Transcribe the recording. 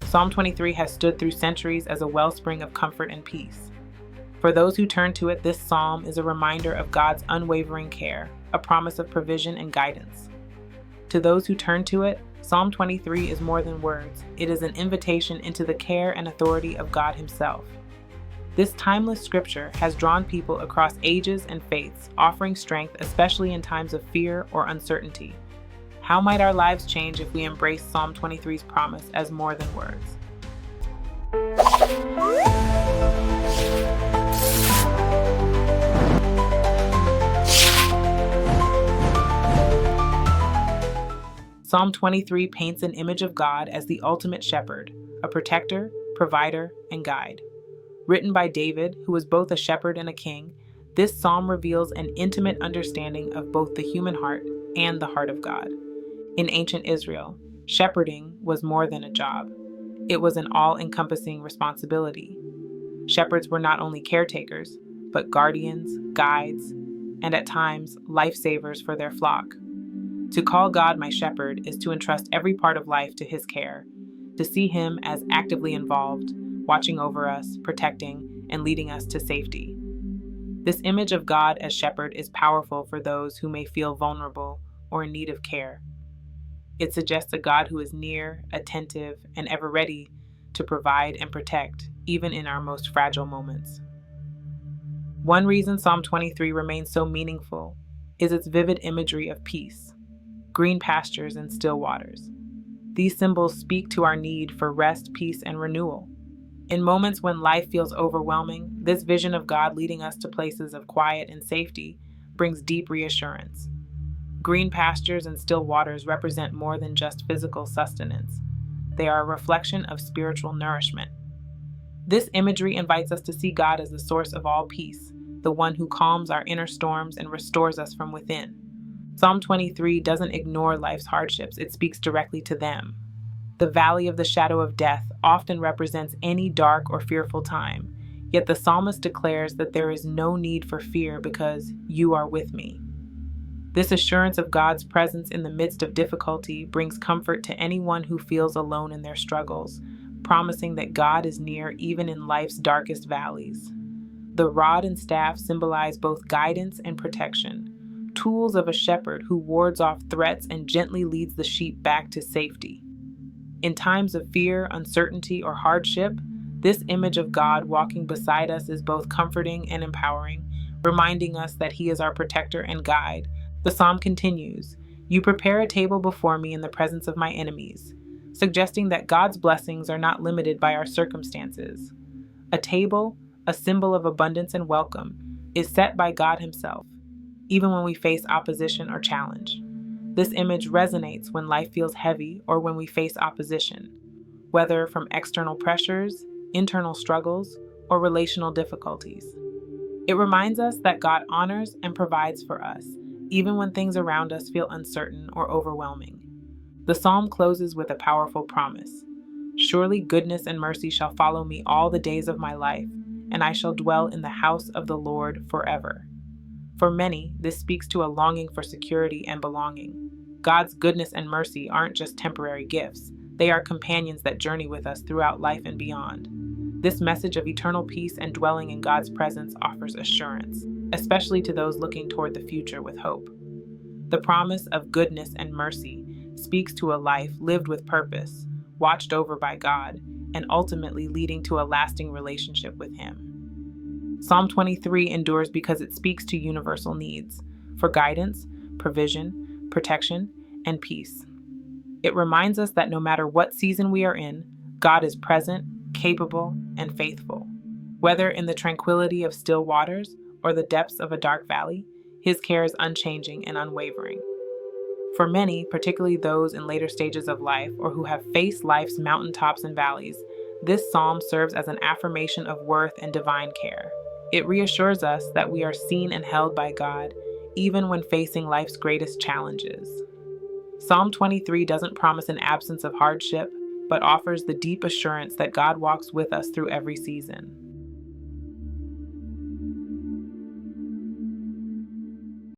Psalm 23 has stood through centuries as a wellspring of comfort and peace. For those who turn to it, this psalm is a reminder of God's unwavering care, a promise of provision and guidance. To those who turn to it, Psalm 23 is more than words. It is an invitation into the care and authority of God Himself. This timeless scripture has drawn people across ages and faiths, offering strength especially in times of fear or uncertainty. How might our lives change if we embrace Psalm 23's promise as more than words? Psalm 23 paints an image of God as the ultimate shepherd, a protector, provider, and guide. Written by David, who was both a shepherd and a king, this psalm reveals an intimate understanding of both the human heart and the heart of God. In ancient Israel, shepherding was more than a job. It was an all-encompassing responsibility. Shepherds were not only caretakers, but guardians, guides, and at times, lifesavers for their flock. To call God my shepherd is to entrust every part of life to His care, to see Him as actively involved, watching over us, protecting, and leading us to safety. This image of God as shepherd is powerful for those who may feel vulnerable or in need of care. It suggests a God who is near, attentive, and ever ready to provide and protect, even in our most fragile moments. One reason Psalm 23 remains so meaningful is its vivid imagery of peace, green pastures and still waters. These symbols speak to our need for rest, peace, and renewal. In moments when life feels overwhelming, this vision of God leading us to places of quiet and safety brings deep reassurance. Green pastures and still waters represent more than just physical sustenance. They are a reflection of spiritual nourishment. This imagery invites us to see God as the source of all peace, the one who calms our inner storms and restores us from within. Psalm 23 doesn't ignore life's hardships, it speaks directly to them. The valley of the shadow of death often represents any dark or fearful time, yet the psalmist declares that there is no need for fear because you are with me. This assurance of God's presence in the midst of difficulty brings comfort to anyone who feels alone in their struggles, promising that God is near even in life's darkest valleys. The rod and staff symbolize both guidance and protection, tools of a shepherd who wards off threats and gently leads the sheep back to safety. In times of fear, uncertainty, or hardship, this image of God walking beside us is both comforting and empowering, reminding us that He is our protector and guide. The psalm continues, "You prepare a table before me in the presence of my enemies," suggesting that God's blessings are not limited by our circumstances. A table, a symbol of abundance and welcome, is set by God Himself, even when we face opposition or challenge. This image resonates when life feels heavy or when we face opposition, whether from external pressures, internal struggles, or relational difficulties. It reminds us that God honors and provides for us, even when things around us feel uncertain or overwhelming. The psalm closes with a powerful promise. "Surely goodness and mercy shall follow me all the days of my life, and I shall dwell in the house of the Lord forever." For many, this speaks to a longing for security and belonging. God's goodness and mercy aren't just temporary gifts. They are companions that journey with us throughout life and beyond. This message of eternal peace and dwelling in God's presence offers assurance, especially to those looking toward the future with hope. The promise of goodness and mercy speaks to a life lived with purpose, watched over by God, and ultimately leading to a lasting relationship with Him. Psalm 23 endures because it speaks to universal needs for guidance, provision, protection, and peace. It reminds us that no matter what season we are in, God is present, capable, and faithful. Whether in the tranquility of still waters or the depths of a dark valley, His care is unchanging and unwavering. For many, particularly those in later stages of life or who have faced life's mountaintops and valleys, this psalm serves as an affirmation of worth and divine care. It reassures us that we are seen and held by God, even when facing life's greatest challenges. Psalm 23 doesn't promise an absence of hardship, but offers the deep assurance that God walks with us through every season.